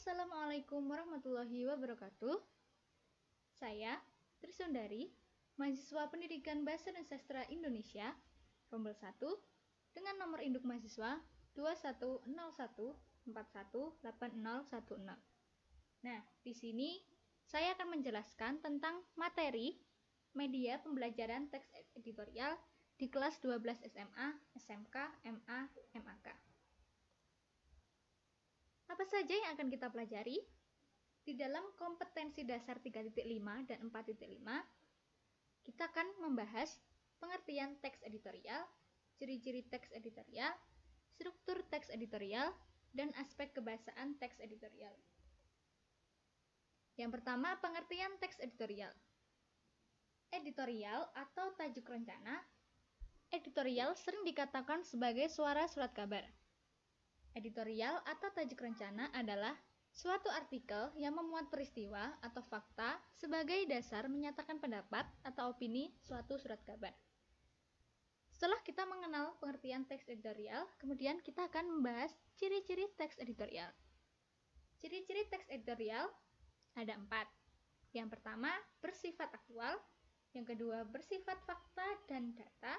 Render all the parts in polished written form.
Assalamualaikum warahmatullahi wabarakatuh. Saya Trisundari, mahasiswa Pendidikan Bahasa dan Sastra Indonesia, Rombel 1, dengan nomor induk mahasiswa 2101418010. Nah, di sini saya akan menjelaskan tentang materi media pembelajaran teks editorial di kelas 12 SMA, SMK, MA, MAK. Apa saja yang akan kita pelajari? Di dalam kompetensi dasar 3.5 dan 4.5, kita akan membahas pengertian teks editorial, ciri-ciri teks editorial, struktur teks editorial, dan aspek kebahasaan teks editorial. Yang pertama, pengertian teks editorial. Editorial atau tajuk rencana. Editorial sering dikatakan sebagai suara surat kabar. Editorial atau tajuk rencana adalah suatu artikel yang memuat peristiwa atau fakta sebagai dasar menyatakan pendapat atau opini suatu surat kabar. Setelah kita mengenal pengertian teks editorial, kemudian kita akan membahas ciri-ciri teks editorial. Ciri-ciri teks editorial ada 4. Yang pertama, bersifat aktual. Yang kedua, bersifat fakta dan data.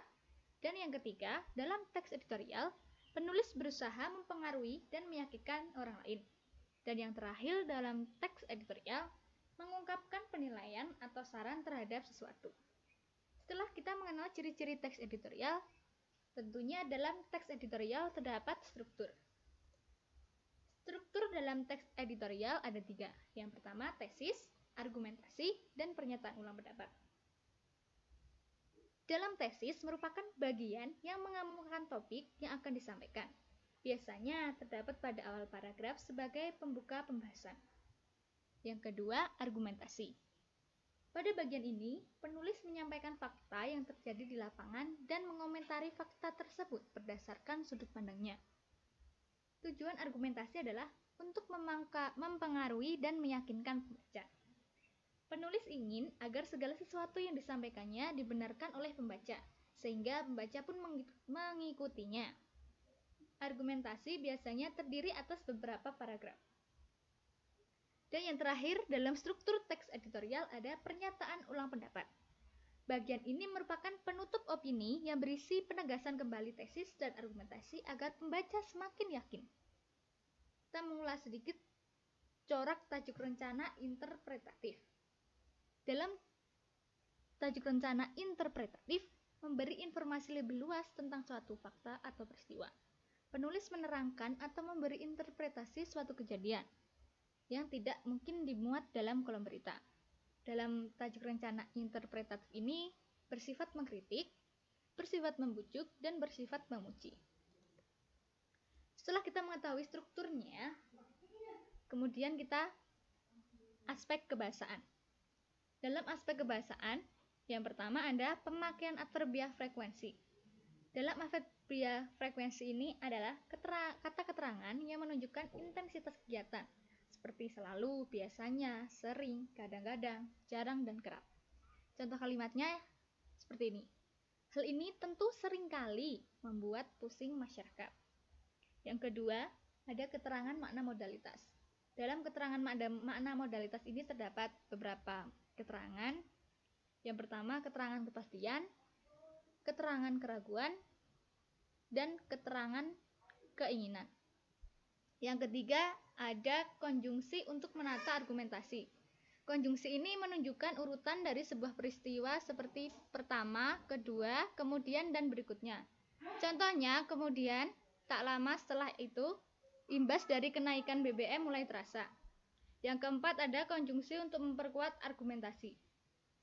Dan yang ketiga, dalam teks editorial, penulis berusaha mempengaruhi dan meyakinkan orang lain. Dan yang terakhir, dalam teks editorial, mengungkapkan penilaian atau saran terhadap sesuatu. Setelah kita mengenal ciri-ciri teks editorial, tentunya dalam teks editorial terdapat struktur. Struktur dalam teks editorial ada 3. Yang pertama, tesis, argumentasi, dan pernyataan ulang pendapat. Dalam tesis merupakan bagian yang mengemukakan topik yang akan disampaikan. Biasanya terdapat pada awal paragraf sebagai pembuka pembahasan. Yang kedua, argumentasi. Pada bagian ini, penulis menyampaikan fakta yang terjadi di lapangan dan mengomentari fakta tersebut berdasarkan sudut pandangnya. Tujuan argumentasi adalah untuk mempengaruhi dan meyakinkan pembaca. Penulis ingin agar segala sesuatu yang disampaikannya dibenarkan oleh pembaca, sehingga pembaca pun mengikutinya. Argumentasi biasanya terdiri atas beberapa paragraf. Dan yang terakhir, dalam struktur teks editorial ada pernyataan ulang pendapat. Bagian ini merupakan penutup opini yang berisi penegasan kembali tesis dan argumentasi agar pembaca semakin yakin. Kita mengulas sedikit corak tajuk rencana interpretatif. Dalam tajuk rencana interpretatif, memberi informasi lebih luas tentang suatu fakta atau peristiwa. Penulis menerangkan atau memberi interpretasi suatu kejadian yang tidak mungkin dimuat dalam kolom berita. Dalam tajuk rencana interpretatif ini bersifat mengkritik, bersifat membujuk, dan bersifat memuji. Setelah kita mengetahui strukturnya, kemudian kita aspek kebahasaan. Dalam aspek kebahasaan, yang pertama ada pemakaian adverbial frekuensi. Dalam adverbial frekuensi ini adalah kata keterangan yang menunjukkan intensitas kegiatan, seperti selalu, biasanya, sering, kadang-kadang, jarang, dan kerap. Contoh kalimatnya seperti ini. Hal ini tentu seringkali membuat pusing masyarakat. Yang kedua, ada keterangan makna modalitas. Dalam keterangan makna modalitas ini terdapat beberapa keterangan. Yang pertama, keterangan kepastian, keterangan keraguan, dan keterangan keinginan. Yang ketiga, ada konjungsi untuk menata argumentasi. Konjungsi ini menunjukkan urutan dari sebuah peristiwa seperti pertama, kedua, kemudian, dan berikutnya. Contohnya, kemudian, tak lama setelah itu, imbas dari kenaikan BBM mulai terasa. Yang keempat, ada konjungsi untuk memperkuat argumentasi.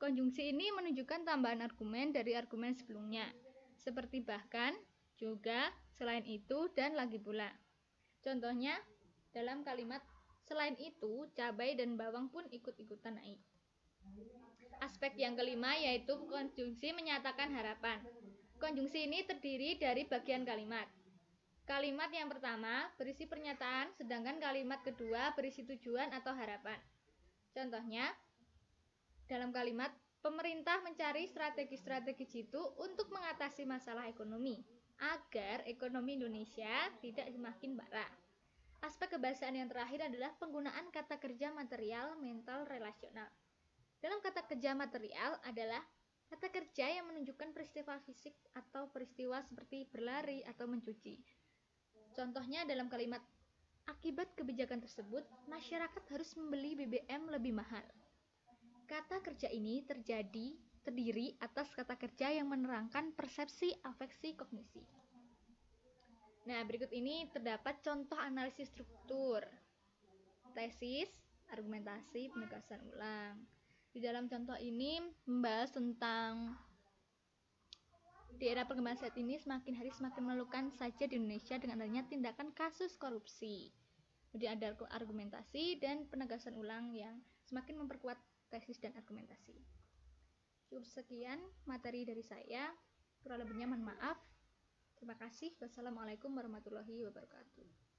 Konjungsi ini menunjukkan tambahan argumen dari argumen sebelumnya, seperti bahkan, juga, selain itu, dan lagi pula. Contohnya, dalam kalimat selain itu, cabai dan bawang pun ikut-ikutan naik. Aspek yang kelima yaitu konjungsi menyatakan harapan. Konjungsi ini terdiri dari bagian kalimat. Kalimat yang pertama berisi pernyataan, sedangkan kalimat kedua berisi tujuan atau harapan. Contohnya, dalam kalimat, pemerintah mencari strategi-strategi jitu untuk mengatasi masalah ekonomi, agar ekonomi Indonesia tidak semakin parah. Aspek kebahasaan yang terakhir adalah penggunaan kata kerja material, mental, relasional. Dalam kata kerja material adalah kata kerja yang menunjukkan peristiwa fisik atau peristiwa seperti berlari atau mencuci. Contohnya dalam kalimat, akibat kebijakan tersebut, masyarakat harus membeli BBM lebih mahal. Kata kerja ini terdiri atas kata kerja yang menerangkan persepsi, afeksi, kognisi. Nah, berikut ini terdapat contoh analisis struktur. Tesis, argumentasi, penegasan ulang. Di dalam contoh ini membahas tentang di era perkembangan saat ini semakin hari semakin memalukan saja di Indonesia dengan adanya tindakan kasus korupsi. Kemudian ada argumentasi dan penegasan ulang yang semakin memperkuat tesis dan argumentasi. Cukup sekian materi dari saya. Kurang lebihnya mohon maaf. Terima kasih. Wassalamualaikum warahmatullahi wabarakatuh.